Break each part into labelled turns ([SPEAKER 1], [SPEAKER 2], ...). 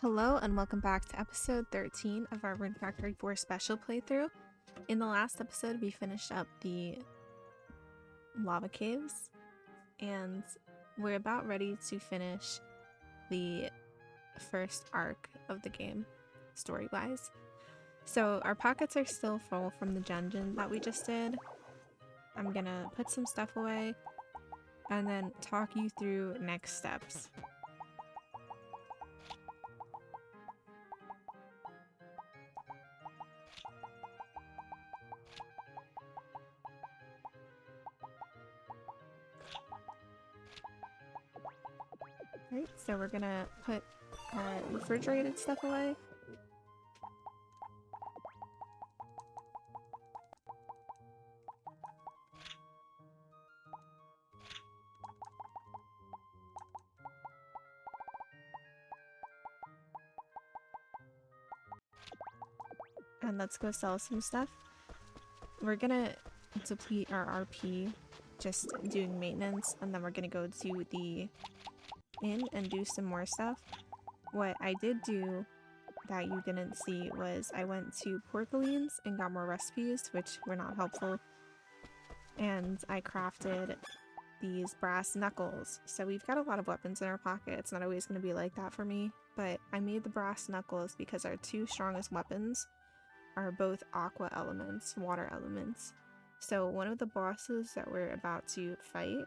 [SPEAKER 1] Hello and welcome back to episode 13 of our Rune Factory 4 special playthrough. In the last episode we finished up the lava caves and we're about ready to finish the first arc of the game, story-wise. So our pockets are still full from the dungeon that we just did. I'm gonna put some stuff away and then talk you through next steps. Right, so we're gonna put our refrigerated stuff away. And let's go sell some stuff. We're gonna deplete our RP just doing maintenance, and then we're gonna go to the inn and do some more stuff. What I did do that you didn't see was I went to Porceline's and got more recipes, which were not helpful. And I crafted these brass knuckles. So we've got a lot of weapons in our pocket. It's not always going to be like that for me, but I made the brass knuckles because our two strongest weapons are both aqua elements, water elements. So one of the bosses that we're about to fight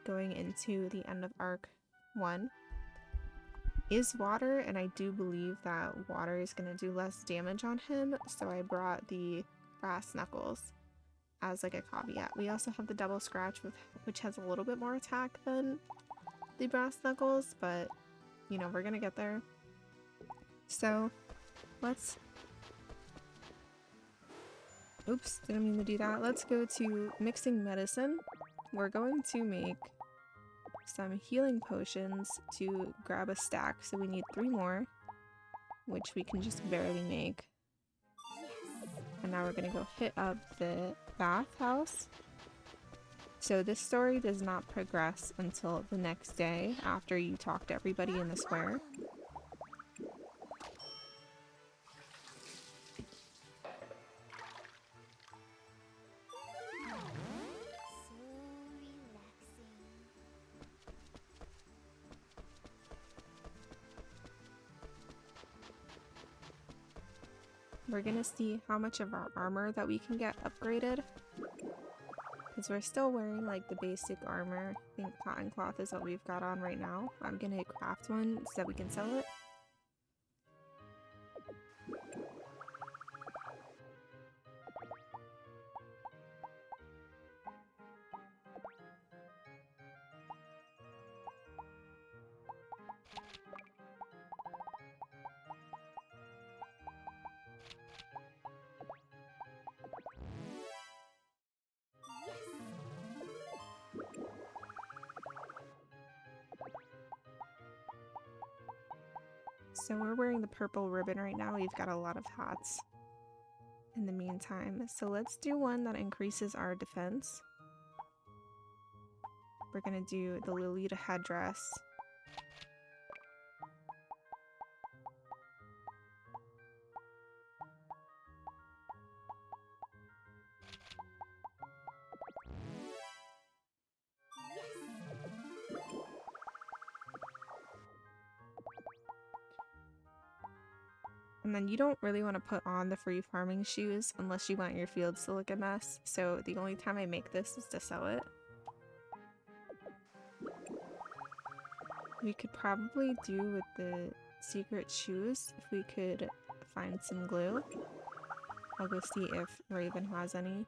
[SPEAKER 1] going into the end of Arc 1 is water, and I do believe that water is going to do less damage on him, so I brought the brass knuckles as like a caveat. We also have the double scratch, which has a little bit more attack than the brass knuckles, but you know, we're gonna get there. So let's... Oops, didn't mean to do that. Let's go to mixing medicine. We're going to make some healing potions to grab a stack, so we need 3 more, which we can just barely make. And now we're gonna go hit up the bathhouse. So this story does not progress until the next day after you talk to everybody in the square. We're gonna see how much of our armor that we can get upgraded, because we're still wearing like the basic armor. I think cotton cloth is what we've got on right now. I'm gonna craft one so that we can sell it. So we're wearing the purple ribbon right now. We've got a lot of hats in the meantime. So let's do one that increases our defense. We're gonna do the Lolita headdress. And then you don't really want to put on the free farming shoes unless you want your fields to look a mess. So the only time I make this is to sell it. We could probably do with the secret shoes if we could find some glue. I'll go see if Raven has any.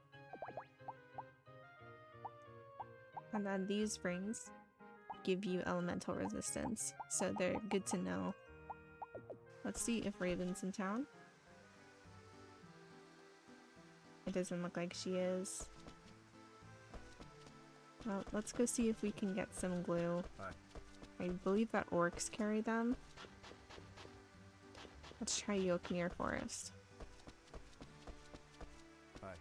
[SPEAKER 1] And then these rings give you elemental resistance, so they're good to know. Let's see if Raven's in town. It doesn't look like she is. Well, let's go see if we can get some glue.
[SPEAKER 2] Hi.
[SPEAKER 1] I believe that orcs carry them. Let's try Yokmir Forest.
[SPEAKER 2] Hi.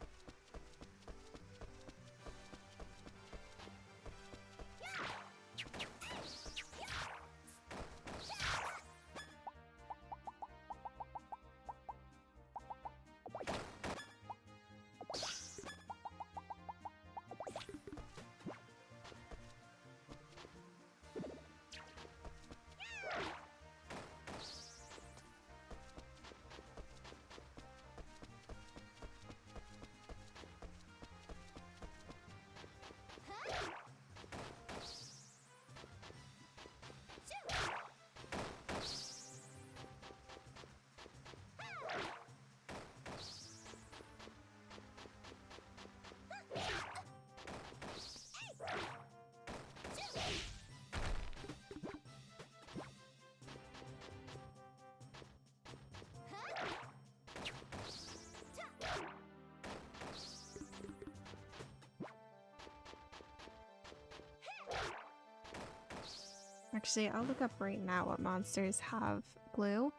[SPEAKER 1] Actually, I'll look up right now what monsters have glue.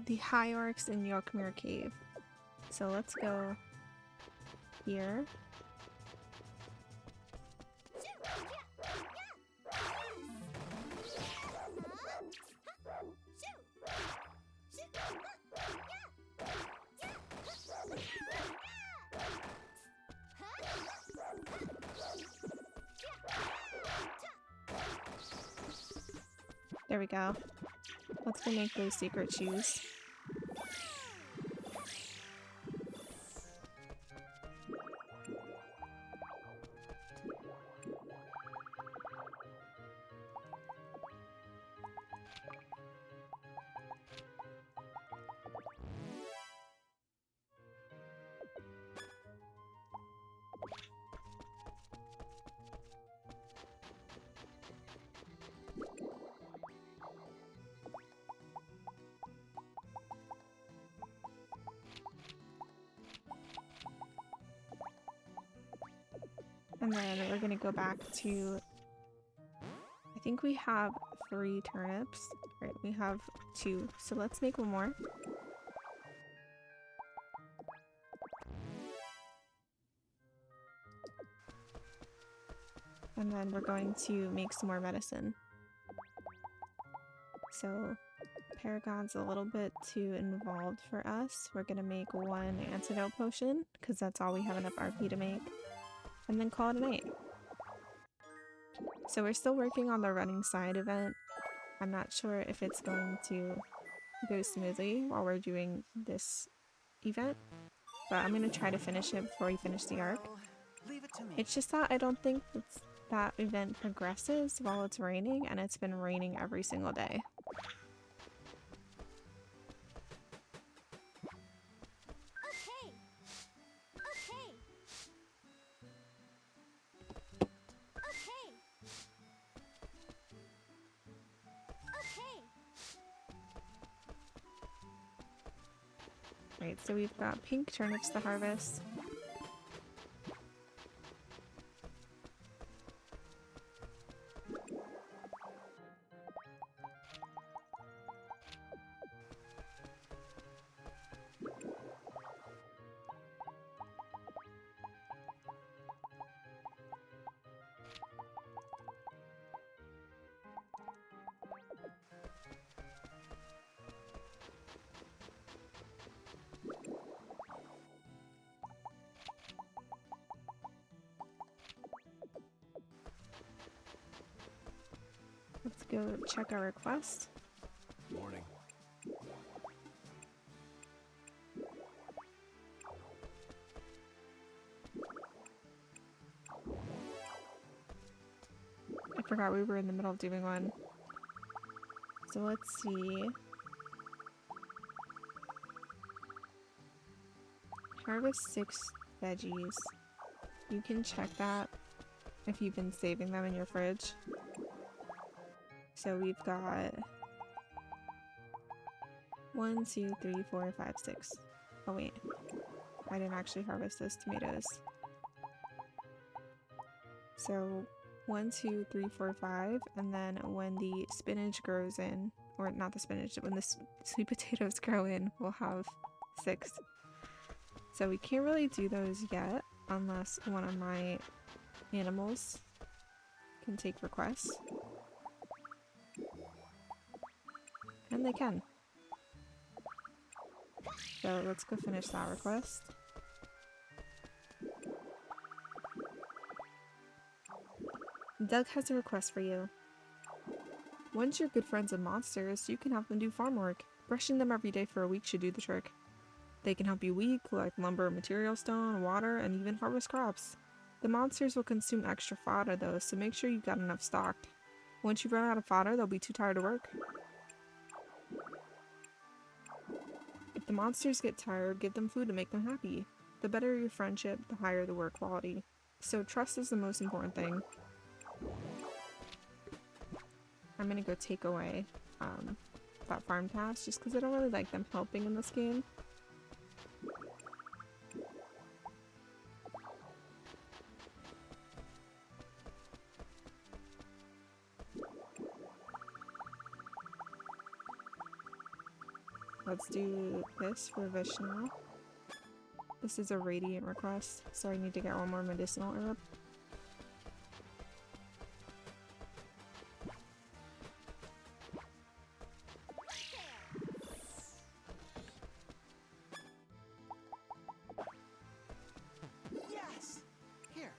[SPEAKER 1] The High Orcs in Yorkmere Cave. So let's go here. There we go. Let's go make those secret shoes. And then we're gonna go back to, I think we have 3 turnips. Right, we have 2. So let's make one more. And then we're going to make some more medicine. So Paragon's a little bit too involved for us. We're gonna make 1 antidote potion, because that's all we have enough RP to make. And then call it a night. So we're still working on the running side event. I'm not sure if it's going to go smoothly while we're doing this event, but I'm going to try to finish it before we finish the arc. It's just that I don't think that event progresses while it's raining, and it's been raining every single day. Right, so we've got pink turnips to harvest. Let's go check our request.
[SPEAKER 2] Morning.
[SPEAKER 1] I forgot we were in the middle of doing one. So let's see. Harvest 6 veggies. You can check that if you've been saving them in your fridge. So we've got 1, 2, 3, 4, 5, 6. Oh wait, I didn't actually harvest those tomatoes. So 1, 2, 3, 4, 5, and then when the spinach grows in, or not the spinach, when the sweet potatoes grow in, we'll have 6. So we can't really do those yet unless one of my animals can take requests. And they can. So let's go finish that request. Doug has a request for you. Once you're good friends with monsters, you can have them do farm work. Brushing them every day for a week should do the trick. They can help you weed, collect lumber, material stone, water, and even harvest crops. The monsters will consume extra fodder though, so make sure you've got enough stocked. Once you run out of fodder, they'll be too tired to work. If the monsters get tired, give them food to make them happy. The better your friendship, the higher the work quality. So trust is the most important thing. I'm gonna go take away that farm task just because I don't really like them helping in this game. Let's do this for Vishnu. This is a radiant request, so I need to get one more medicinal herb.
[SPEAKER 2] Yes! Here.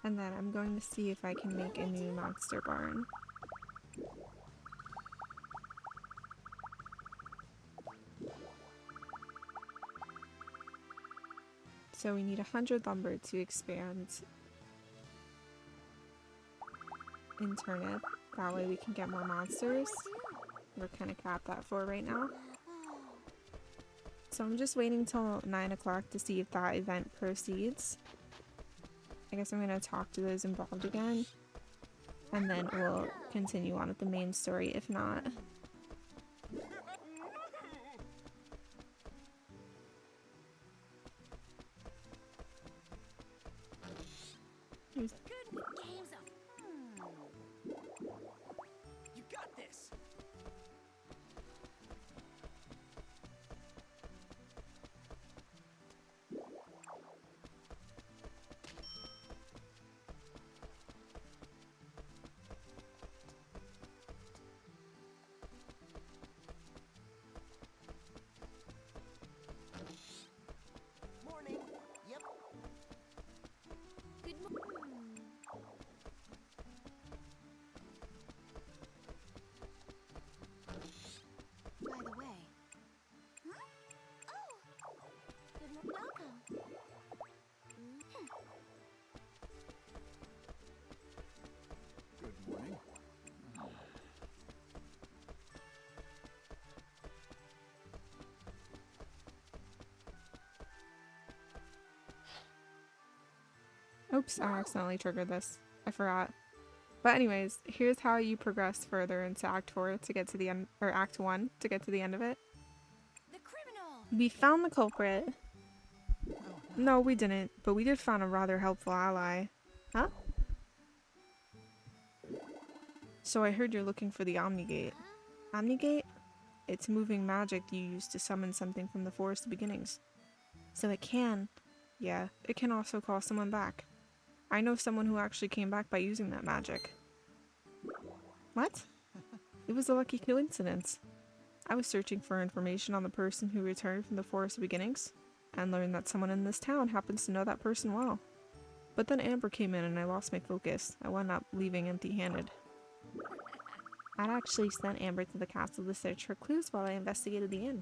[SPEAKER 1] And then I'm going to see if I can make a new monster barn. So we need 100 lumber to expand in turnip. That way we can get more monsters. We're kind of capped at 4 right now. So I'm just waiting till 9 o'clock to see if that event proceeds. I guess I'm going to talk to those involved again. And then we'll continue on with the main story if not.
[SPEAKER 2] Good games of. You got this. Morning. Yep.
[SPEAKER 3] Good morning. By the way. Huh? Oh! Good morning. Welcome.
[SPEAKER 2] Good morning.
[SPEAKER 1] Oops, I accidentally triggered this. I forgot. But anyways, here's how you progress further into Act 4 to get to the end, or Act 1 to get to the end of it.
[SPEAKER 3] The criminal!
[SPEAKER 1] We found the culprit. No, we didn't, but we did find a rather helpful ally. Huh? So I heard you're looking for the Omnigate. Omnigate? It's moving magic you use to summon something from the forest beginnings. So it can. Yeah, it can also call someone back. I know someone who actually came back by using that magic. What? It was a lucky coincidence. I was searching for information on the person who returned from the forest beginnings, and learned that someone in this town happens to know that person well. But then Amber came in and I lost my focus. I wound up leaving empty-handed. I'd actually sent Amber to the castle to search for clues while I investigated the inn.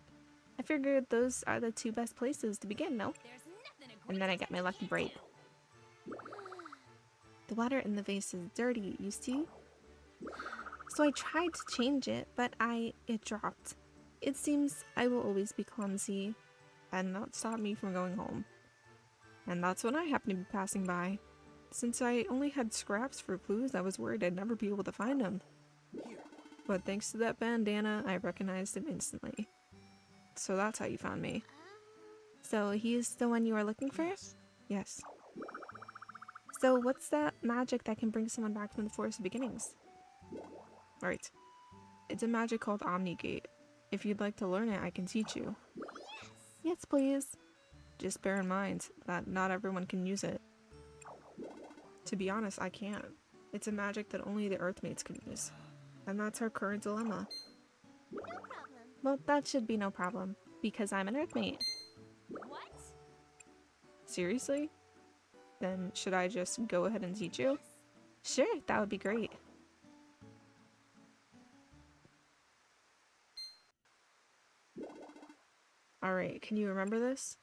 [SPEAKER 1] I figured those are the 2 best places to begin, no?
[SPEAKER 3] There's nothing a
[SPEAKER 1] And then I got my lucky break. The water in the vase is dirty, you see? So I tried to change it, but it dropped. It seems I will always be clumsy, and that stopped me from going home. And that's when I happened to be passing by. Since I only had scraps for clues, I was worried I'd never be able to find them.
[SPEAKER 2] Here.
[SPEAKER 1] But thanks to that bandana, I recognized him instantly. So that's how you found me. So he's the one you are looking for? Yes. So what's that magic that can bring someone back from the forest beginnings? Right. It's a magic called Omnigate. If you'd like to learn it, I can teach you. Yes, please. Just bear in mind that not everyone can use it. To be honest, I can't. It's a magic that only the Earthmates can use. And that's our current dilemma.
[SPEAKER 3] No problem.
[SPEAKER 1] Well, that should be no problem, because I'm an Earthmate.
[SPEAKER 3] What?
[SPEAKER 1] Seriously? Then should I just go ahead and teach you? Sure, that would be great. Alright, can you remember this?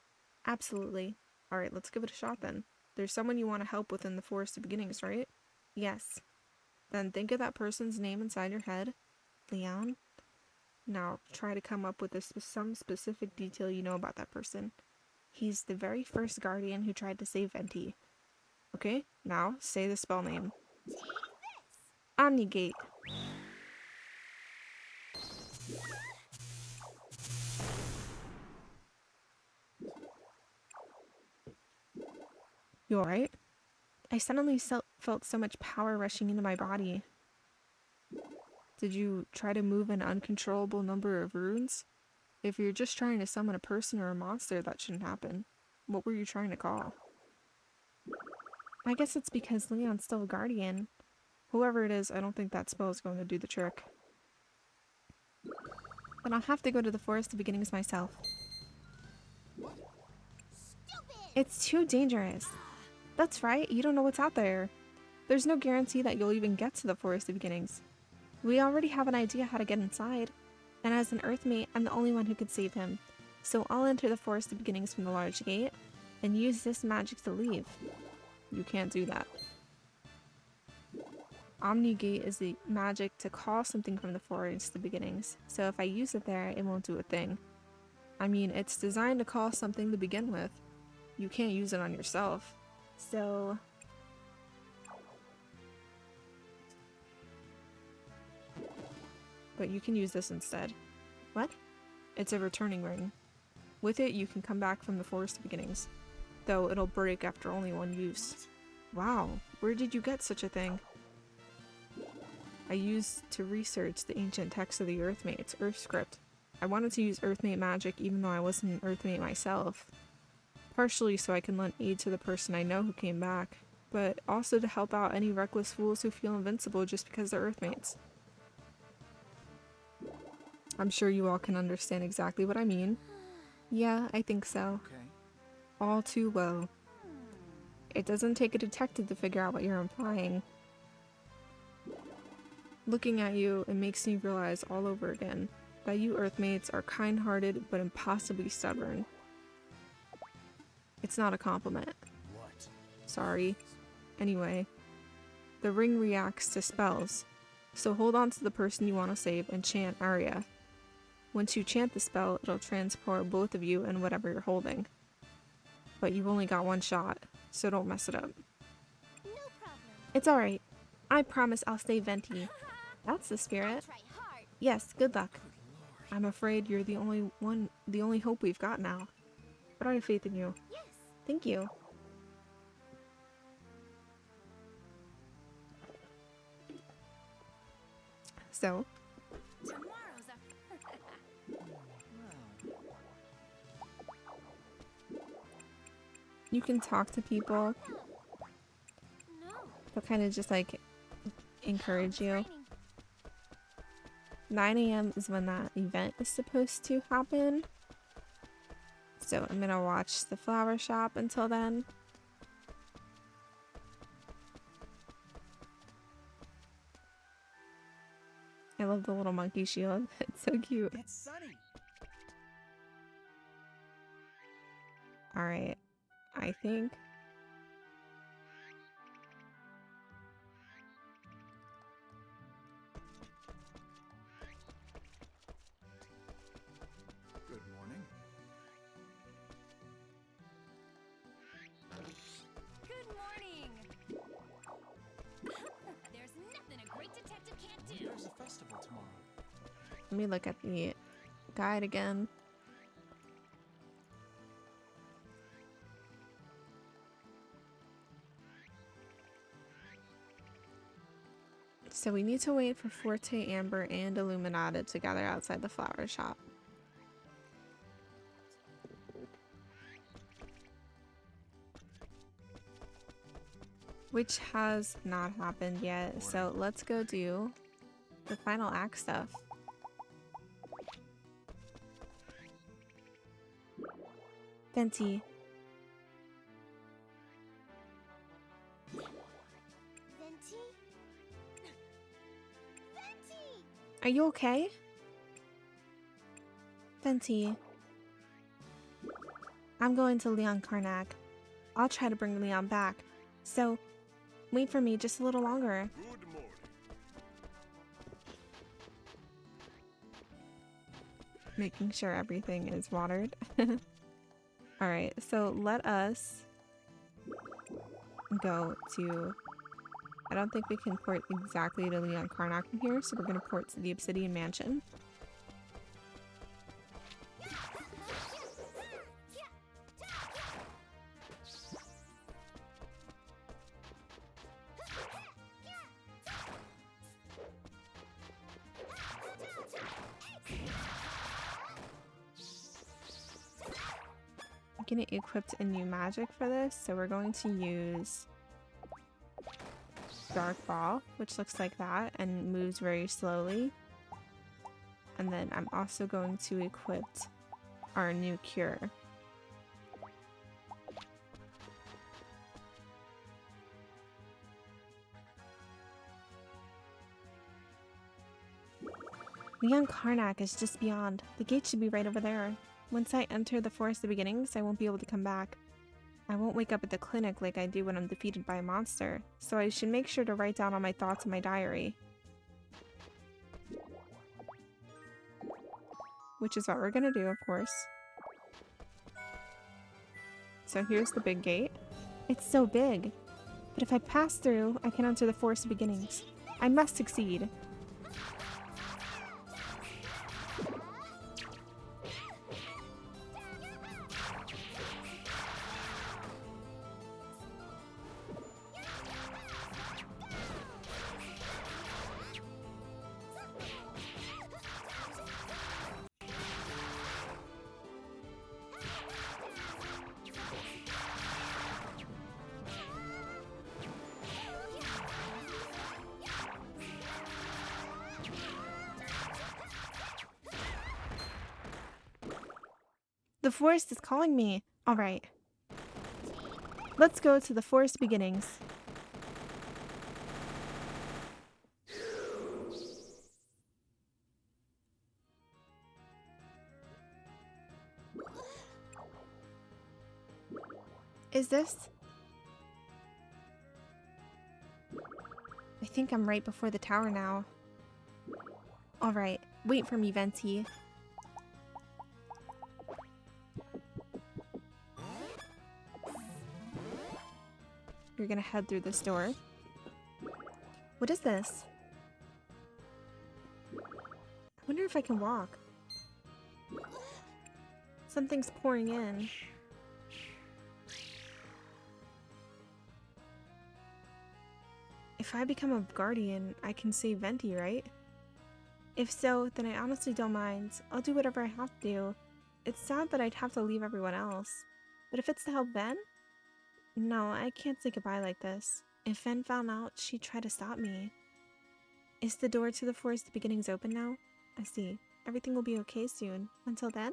[SPEAKER 1] Absolutely. Alright, let's give it a shot then. There's someone you want to help within the Forest of Beginnings, right? Yes. Then think of that person's name inside your head. Leon? Now, try to come up with some specific detail you know about that person. He's the very first guardian who tried to save Venti. Okay, now say the spell name.
[SPEAKER 3] Take this.
[SPEAKER 1] Omnigate. You alright? I suddenly felt so much power rushing into my body. Did you try to move an uncontrollable number of runes? If you're just trying to summon a person or a monster, that shouldn't happen. What were you trying to call? I guess it's because Leon's still a guardian. Whoever it is, I don't think that spell is going to do the trick. Then I'll have to go to the Forest of Beginnings myself.
[SPEAKER 3] Stupid.
[SPEAKER 1] It's too dangerous. That's right, you don't know what's out there. There's no guarantee that you'll even get to the Forest of Beginnings. We already have an idea how to get inside, and as an Earthmate, I'm the only one who could save him. So I'll enter the Forest of Beginnings from the large gate, and use this magic to leave. You can't do that. Omnigate is the magic to call something from the Forest of Beginnings, so if I use it there, it won't do a thing. I mean, it's designed to call something to begin with. You can't use it on yourself. So... but you can use this instead. What? It's a returning ring. With it, you can come back from the Forest of Beginnings, though it'll break after only one use. Wow, where did you get such a thing? I used to research the ancient text of the Earthmates, Earth script. I wanted to use Earthmate magic even though I wasn't an Earthmate myself. Partially so I can lend aid to the person I know who came back, but also to help out any reckless fools who feel invincible just because they're Earthmates. I'm sure you all can understand exactly what I mean. Yeah, I think so.
[SPEAKER 2] Okay.
[SPEAKER 1] All too well. It doesn't take a detective to figure out what you're implying. Looking at you, it makes me realize all over again that you Earthmates are kind-hearted but impossibly stubborn. It's not a compliment.
[SPEAKER 2] What?
[SPEAKER 1] Sorry. Anyway, the ring reacts to spells, so hold on to the person you want to save and chant Aria. Once you chant the spell, it'll transport both of you and whatever you're holding. But you've only got one shot, so don't mess it up.
[SPEAKER 3] No problem.
[SPEAKER 1] It's alright. I promise I'll save Venti. That's the spirit.
[SPEAKER 3] Try hard.
[SPEAKER 1] Yes, good luck. I'm afraid you're the only hope we've got now. But I have faith in you.
[SPEAKER 3] Yes.
[SPEAKER 1] Thank you. So,
[SPEAKER 3] Tomorrow's a.
[SPEAKER 1] you can talk to people,
[SPEAKER 3] No.
[SPEAKER 1] but kind of just like encourage you.
[SPEAKER 3] Training.
[SPEAKER 1] 9 a.m. is when that event is supposed to happen. So I'm gonna watch the flower shop until then. I love the little monkey shield. It's so cute.
[SPEAKER 2] It's sunny.
[SPEAKER 1] Alright. I think
[SPEAKER 2] Good morning.
[SPEAKER 3] Good morning. There's nothing a great detective can't do.
[SPEAKER 2] There's a festival tomorrow.
[SPEAKER 1] let me look at the guide again. So we need to wait for Forte, Amber, and Illuminata to gather outside the flower shop. Which has not happened yet, so let's go do the final act stuff. Venti,
[SPEAKER 3] Venti? Venti!
[SPEAKER 1] are you okay? Venti. I'm going to Leon Karnak. I'll try to bring Leon back. So, wait for me just a little longer.
[SPEAKER 4] Good morning.
[SPEAKER 1] making sure everything is watered. Alright, so let us go to... I don't think we can port exactly to Leon Karnak from here, so we're going to port to the Obsidian Mansion. I'm going to equip a new magic for this, so we're going to use Dark Ball, which looks like that and moves very slowly. And then I'm also going to equip our new cure. Leon Karnak is just beyond. The gate should be right over there. Once I enter the Forest of Beginnings, I won't be able to come back. I won't wake up at the clinic like I do when I'm defeated by a monster, so I should make sure to write down all my thoughts in my diary. Which is what we're gonna do, of course. So here's the big gate. It's so big. But if I pass through, I can enter the Forest of Beginnings. I must succeed. The forest is calling me. All right. Let's go to the Forest Beginnings. Is this? I think I'm right before the tower now. All right. Wait for me, Venti. You're gonna head through this door. What is this? I wonder if I can walk. Something's pouring in. If I become a guardian, I can save Venti, right? If so, then I honestly don't mind. I'll do whatever I have to do. It's sad that I'd have to leave everyone else. But if it's to help Ven? No, I can't say goodbye like this. If Ven found out, she'd try to stop me. Is the door to the Forest Beginnings open now? I see. Everything will be okay soon. Until then?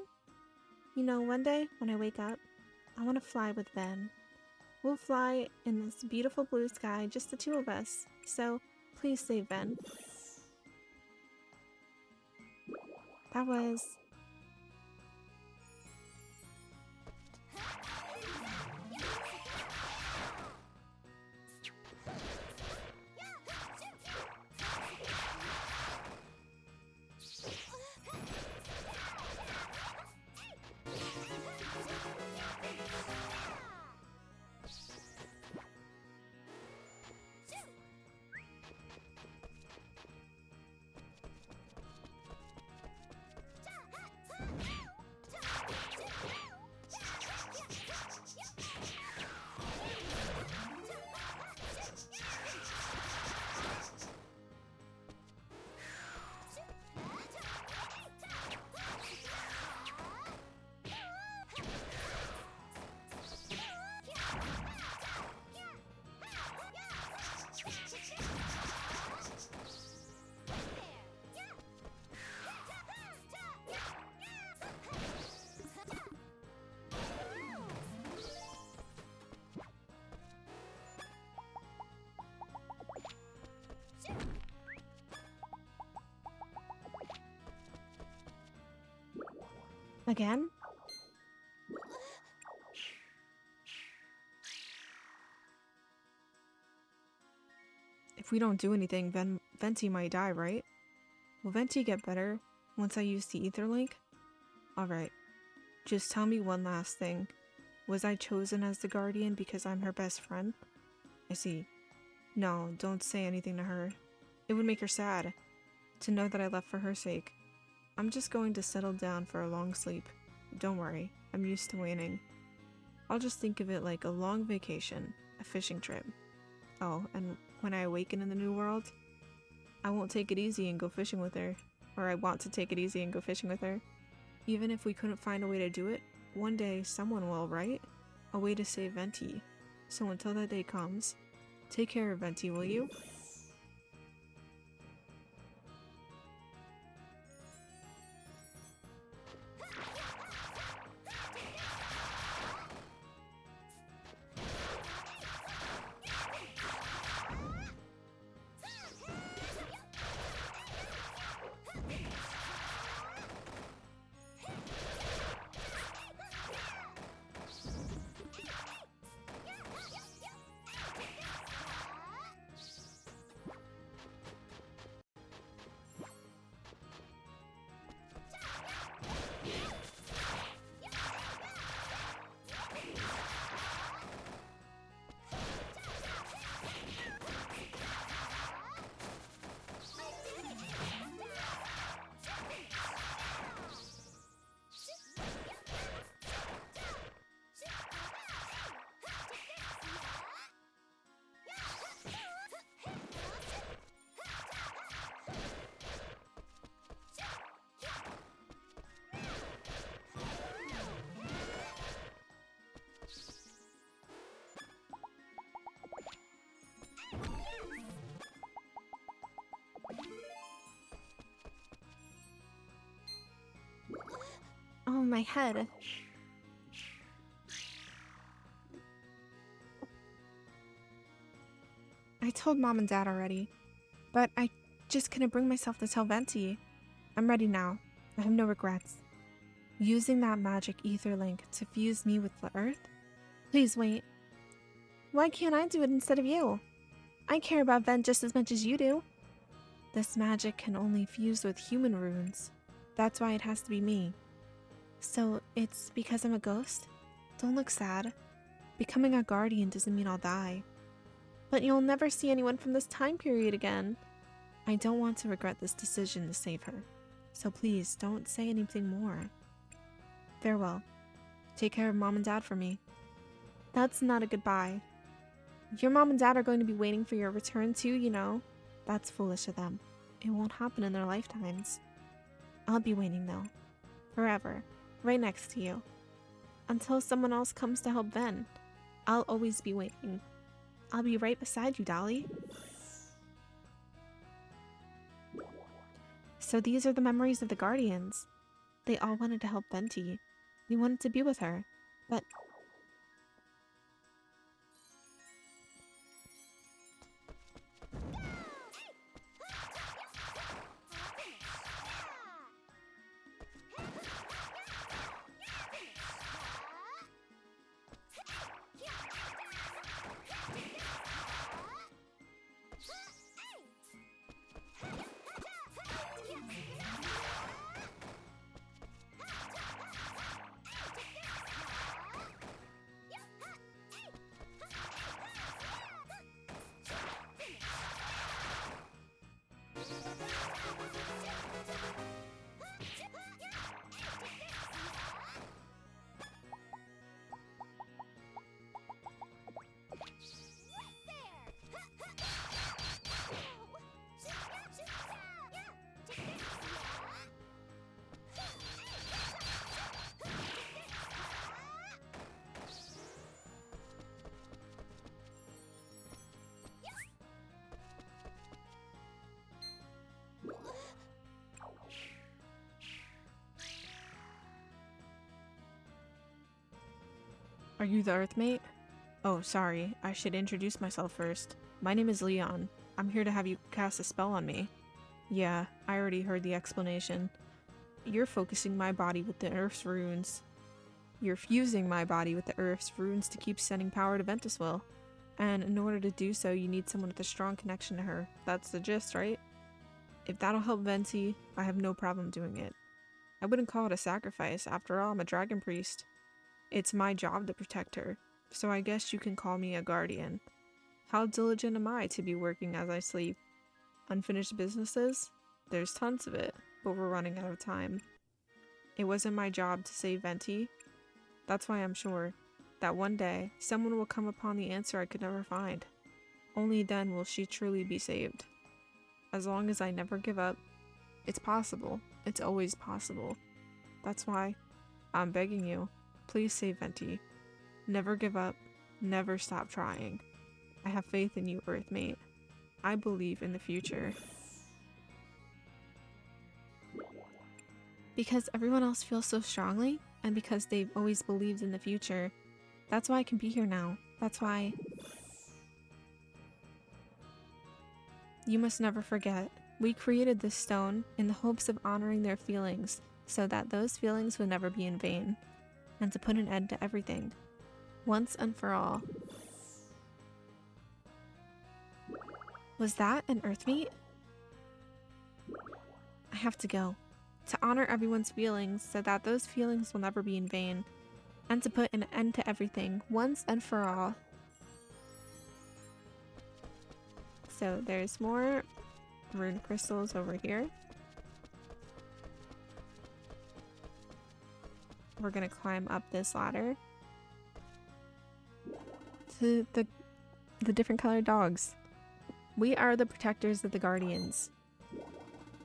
[SPEAKER 1] You know, one day, when I wake up, I want to fly with Ven. We'll fly in this beautiful blue sky, just the two of us. So, please save Ven. That was... Again? If we don't do anything, Venti might die, right? Will Venti get better once I use the Ether Link? Alright, just tell me one last thing. Was I chosen as the guardian because I'm her best friend? I see. No, don't say anything to her. It would make her sad to know that I left for her sake. I'm just going to settle down for a long sleep. Don't worry, I'm used to waiting. I'll just think of it like a long vacation, a fishing trip. Oh, and when I awaken in the new world, I won't take it easy and go fishing with her. Or I want to take it easy and go fishing with her. Even if we couldn't find a way to do it, one day someone will, right? A way to save Venti. So until that day comes, take care of Venti, will you? Oh, my head. I told Mom and Dad already, but I just couldn't bring myself to tell Venti. I'm ready now. I have no regrets. Using that magic ether link to fuse me with the earth? Please wait. Why can't I do it instead of you? I care about Vent just as much as you do. This magic can only fuse with human runes. That's why it has to be me. So it's because I'm a ghost? Don't look sad. Becoming a guardian doesn't mean I'll die. But you'll never see anyone from this time period again. I don't want to regret this decision to save her. So please don't say anything more. Farewell. Take care of Mom and Dad for me. That's not a goodbye. Your Mom and Dad are going to be waiting for your return too, you know. That's foolish of them. It won't happen in their lifetimes. I'll be waiting though. Forever. Right next to you. Until someone else comes to help Ven. I'll always be waiting. I'll be right beside you, Dolly. So these are the memories of the Guardians. They all wanted to help Venti. They wanted to be with her. But are you the Earthmate? Oh, sorry. I should introduce myself first. My name is Leon. I'm here to have you cast a spell on me. Yeah, I already heard the explanation. You're focusing my body with the Earth's runes. You're fusing my body with the Earth's runes to keep sending power to Ventuswell. And in order to do so, you need someone with a strong connection to her. That's the gist, right? If that'll help Venti, I have no problem doing it. I wouldn't call it a sacrifice. After all, I'm a dragon priest. It's my job to protect her, so I guess you can call me a guardian. How diligent am I to be working as I sleep? Unfinished businesses? There's tons of it, but we're running out of time. It wasn't my job to save Venti. That's why I'm sure that one day someone will come upon the answer I could never find. Only then will she truly be saved. As long as I never give up, it's possible. It's always possible. That's why I'm begging you, please save Venti. Never give up. Never stop trying. I have faith in you, Earthmate. I believe in the future. Because everyone else feels so strongly, and because they've always believed in the future, that's why I can be here now. That's why. You must never forget, we created this stone in the hopes of honoring their feelings, so that those feelings would never be in vain, and to put an end to everything, once and for all. Was that an Earthmate? I have to go. To honor everyone's feelings, so that those feelings will never be in vain, and to put an end to everything, once and for all. So there's more rune crystals over here. We're gonna climb up this ladder to the different colored dogs. We are the protectors of the guardians.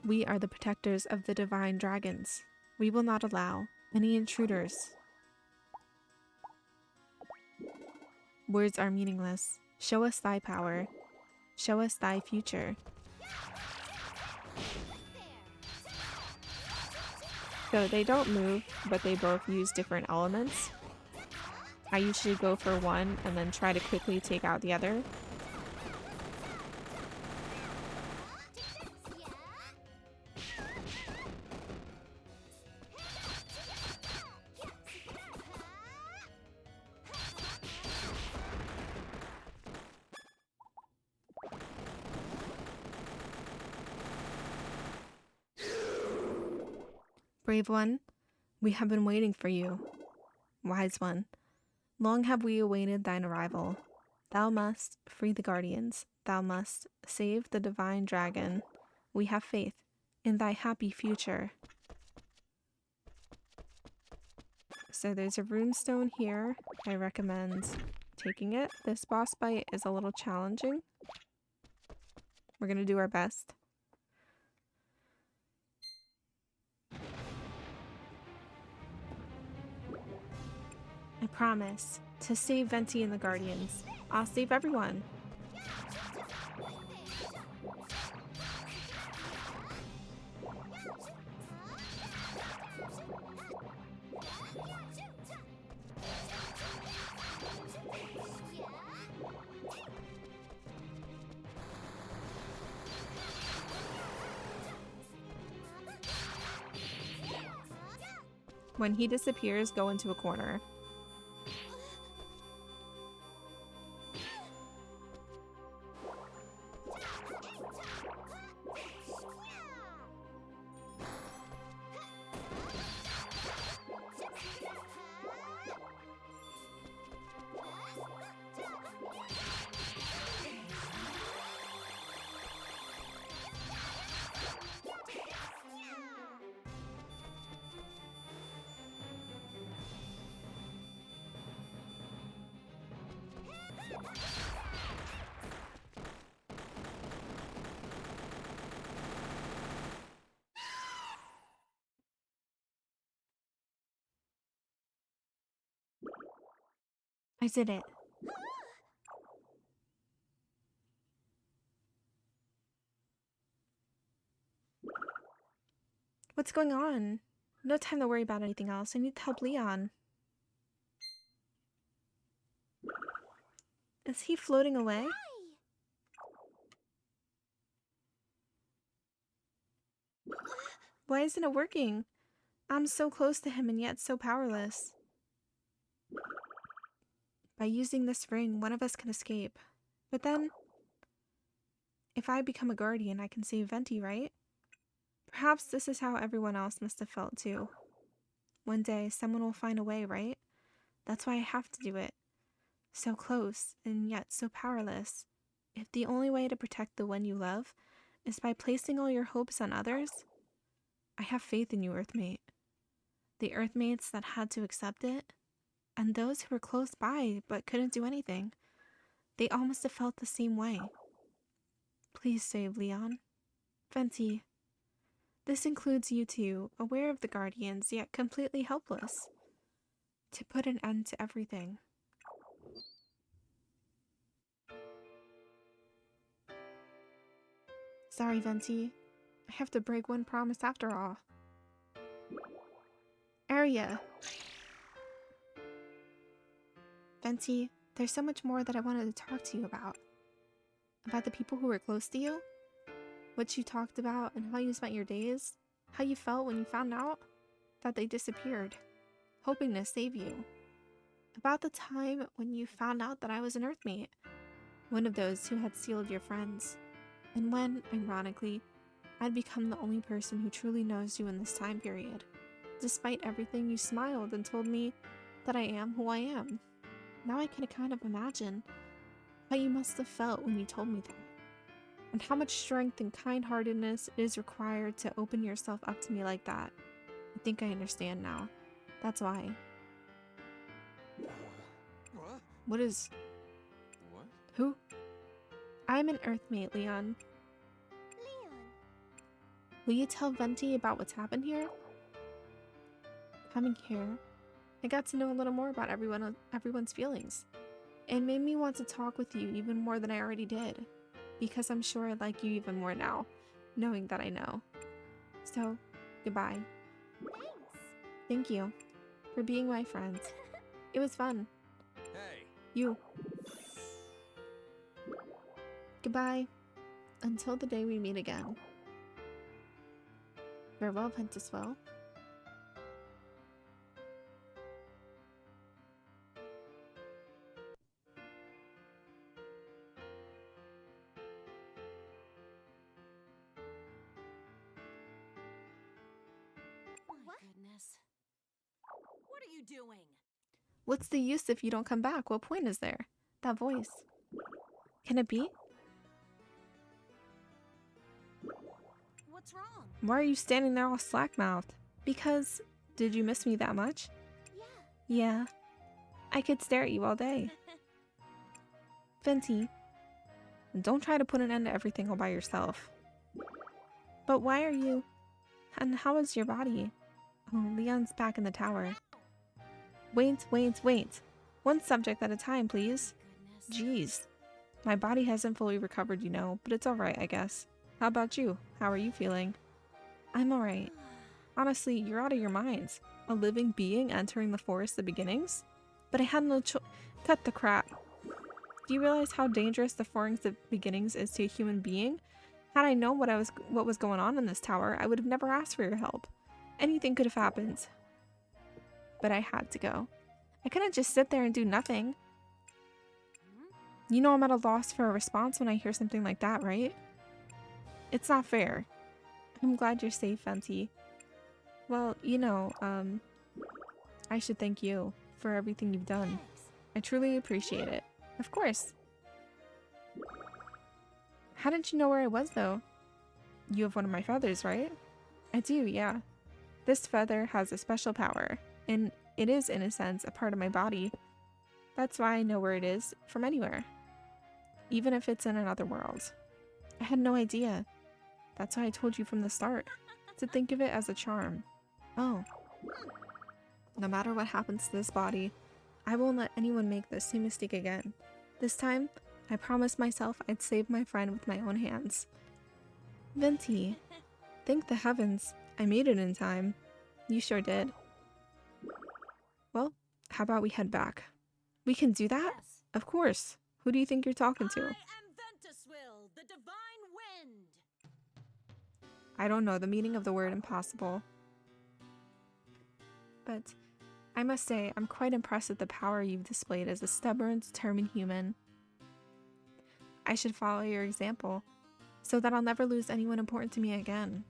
[SPEAKER 1] We are the protectors of the divine dragons. We will not allow any intruders. Words are meaningless. Show us thy power. Show us thy future. So they don't move, but they both use different elements. I usually go for one and then try to quickly take out the other. Brave one, we have been waiting for you. Wise one, long have we awaited thine arrival. Thou must free the guardians. Thou must save the divine dragon. We have faith in thy happy future. So there's a runestone here. I recommend taking it. This boss fight is a little challenging. We're gonna do our best. I promise to save Venti and the Guardians. I'll save everyone. When he disappears, go into a corner. I did it. What's going on? No time to worry about anything else. I need to help Leon. Is he floating away? Why isn't it working? I'm so close to him and yet so powerless. By using this ring, one of us can escape. But then, if I become a guardian, I can save Venti, right? Perhaps this is how everyone else must have felt too. One day, someone will find a way, right? That's why I have to do it. So close, and yet so powerless. If the only way to protect the one you love is by placing all your hopes on others, I have faith in you, Earthmate. The Earthmates that had to accept it, and those who were close by but couldn't do anything, they all must have felt the same way. Please save Leon. Venti. This includes you two, aware of the Guardians, yet completely helpless. To put an end to everything. Sorry, Venti. I have to break one promise after all. Arya. Venti, there's so much more that I wanted to talk to you about. About the people who were close to you? What you talked about and how you spent your days? How you felt when you found out that they disappeared, hoping to save you. About the time when you found out that I was an Earthmate, one of those who had sealed your friends. And when, ironically, I'd become the only person who truly knows you in this time period. Despite everything, you smiled and told me that I am who I am. Now I can kind of imagine how you must have felt when you told me that. And how much strength and kind-heartedness is required to open yourself up to me like that. I think I understand now. That's why.
[SPEAKER 2] What?
[SPEAKER 1] What is...
[SPEAKER 2] What?
[SPEAKER 1] Who? I'm an Earthmate, Leon.
[SPEAKER 3] Leon.
[SPEAKER 1] Will you tell Venti about what's happened here? Coming here, I got to know a little more about everyone's feelings. It made me want to talk with you even more than I already did. Because I'm sure I like you even more now, knowing that I know. So, goodbye.
[SPEAKER 3] Thanks.
[SPEAKER 1] Thank you for being my friend. It was fun.
[SPEAKER 2] Hey.
[SPEAKER 1] You. Goodbye. Until the day we meet again. Farewell, Pentiswell.
[SPEAKER 3] My goodness. What are you doing?
[SPEAKER 1] What's the use if you don't come back? What point is there? That voice. Can it be?
[SPEAKER 3] What's wrong?
[SPEAKER 1] Why are you standing there all slack-mouthed? Because, did you miss me that much?
[SPEAKER 3] Yeah.
[SPEAKER 1] Yeah. I could stare at you all day. Venti, don't try to put an end to everything all by yourself. But why are you... And how is your body? Oh, Leon's back in the tower. Wait. One subject at a time, please.
[SPEAKER 3] Goodness.
[SPEAKER 1] Jeez. My body hasn't fully recovered, you know, but it's alright, I guess. How about you? How are you feeling? I'm alright. Honestly, you're out of your minds. A living being entering the forest of beginnings? But I had no choice. Cut the crap. Do you realize how dangerous the forest of beginnings is to a human being? Had I known what was going on in this tower, I would have never asked for your help. Anything could have happened. But I had to go. I couldn't just sit there and do nothing. You know I'm at a loss for a response when I hear something like that, right? It's not fair. I'm glad you're safe, Venti. Well, you know, I should thank you for everything you've done.
[SPEAKER 3] Thanks.
[SPEAKER 1] I truly appreciate it. Of course. How did you know where I was, though? You have one of my feathers, right? I do, yeah. This feather has a special power, and it is, in a sense, a part of my body. That's why I know where it is from anywhere. Even if it's in another world. I had no idea. That's why I told you from the start. To think of it as a charm. Oh. No matter what happens to this body, I won't let anyone make the same mistake again. This time, I promised myself I'd save my friend with my own hands. Venti, thank the heavens, I made it in time. You sure did. Well, how about we head back? We can do that?
[SPEAKER 3] Yes.
[SPEAKER 1] Of course. Who do you think you're talking to?
[SPEAKER 3] I am Ventuswill, the divine wind.
[SPEAKER 1] I don't know the meaning of the word impossible. But I must say, I'm quite impressed with the power you've displayed as a stubborn, determined human. I should follow your example, so that I'll never lose anyone important to me again.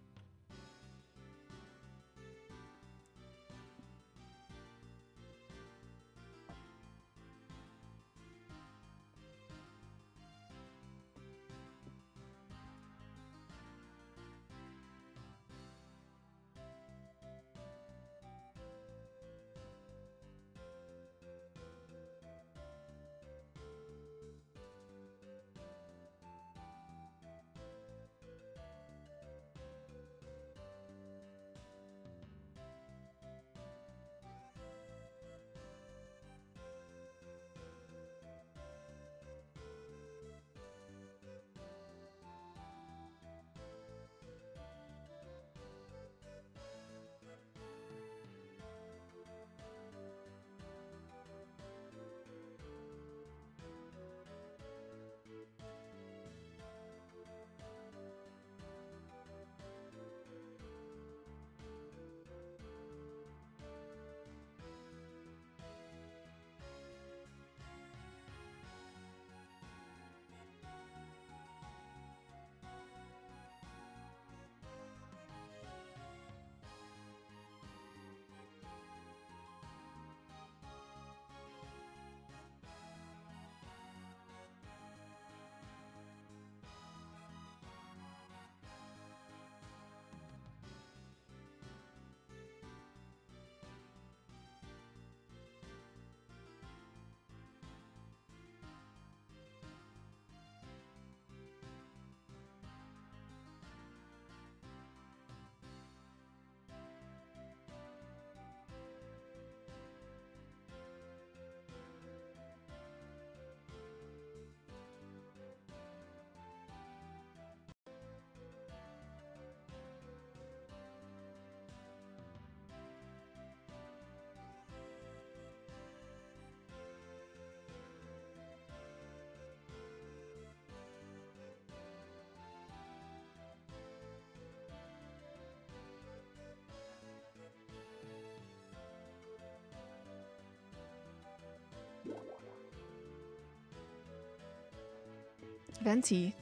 [SPEAKER 1] Venti,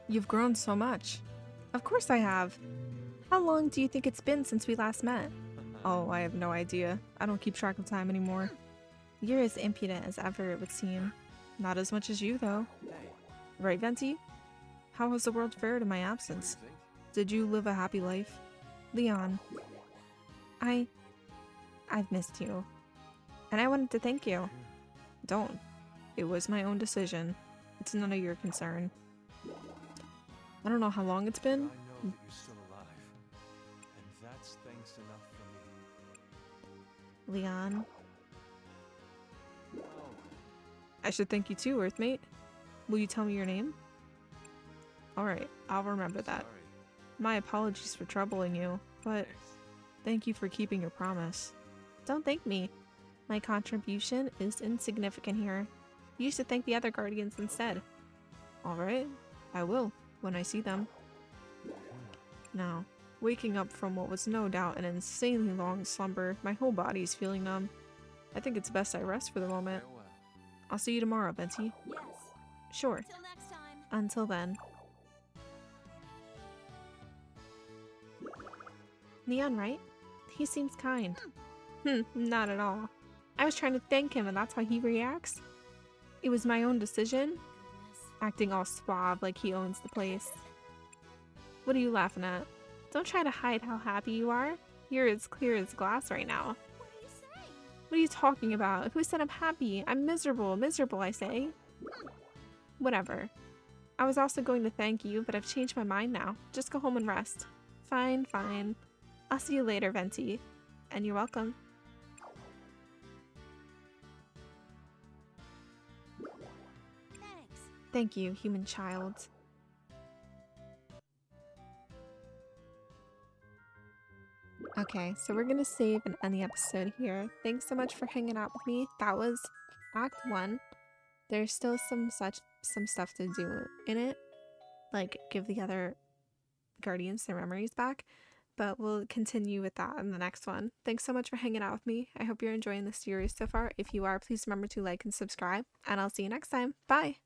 [SPEAKER 1] you've grown so much. Of course I have. How long do you think it's been since we last met? Oh, I have no idea. I don't keep track of time anymore. You're as impudent as ever, it would seem. Not as much as you, though.
[SPEAKER 2] Hey,
[SPEAKER 1] Right, Venti? How has the world fared in my absence?
[SPEAKER 2] what do you think?
[SPEAKER 1] Did you live a happy life? Leon, I've missed you. And I wanted to thank you. Don't. It was my own decision. It's none of your concern. I don't know how long it's
[SPEAKER 2] I
[SPEAKER 1] been.
[SPEAKER 2] know that you're still alive. And that's thanks enough for me.
[SPEAKER 1] Leon,
[SPEAKER 2] Oh,
[SPEAKER 1] I should thank you too, Earthmate. Will you tell me your name? Alright, I'll remember that.
[SPEAKER 2] sorry.
[SPEAKER 1] My apologies for troubling you, but
[SPEAKER 2] Thanks.
[SPEAKER 1] thank you for keeping your promise. Don't thank me. My contribution is insignificant here. You should thank the other guardians instead. Alright, I will, when I see them. Now, waking up from what was no doubt an insanely long slumber, my whole body's feeling numb. I think it's best I rest for the moment.
[SPEAKER 2] Farewell.
[SPEAKER 1] I'll see you tomorrow, Venti.
[SPEAKER 3] Yes.
[SPEAKER 1] Sure.
[SPEAKER 3] Till next time.
[SPEAKER 1] Until then. Leon, right? He seems kind. Not at all. I was trying to thank him and that's how he reacts? It was my own decision?
[SPEAKER 3] Goodness.
[SPEAKER 1] Acting all suave like he owns the place. What are you laughing at? Don't try to hide how happy you are. You're as clear as glass right now.
[SPEAKER 3] What are you saying?
[SPEAKER 1] What are you talking about? Who said I'm happy? I'm miserable. Miserable, I say. Whatever. I was also going to thank you, but I've changed my mind now. Just go home and rest. Fine, fine. I'll see you later, Venti. And you're welcome.
[SPEAKER 3] Thanks.
[SPEAKER 1] Thank you, human child. Okay, so we're gonna save and end the episode here. Thanks so much for hanging out with me. That was Act 1. There's still some stuff to do in it, like give the other guardians their memories back, but we'll continue with that in the next one. Thanks so much for hanging out with me. I hope you're enjoying the series so far. If you are, please remember to like and subscribe, and I'll see you next time. Bye!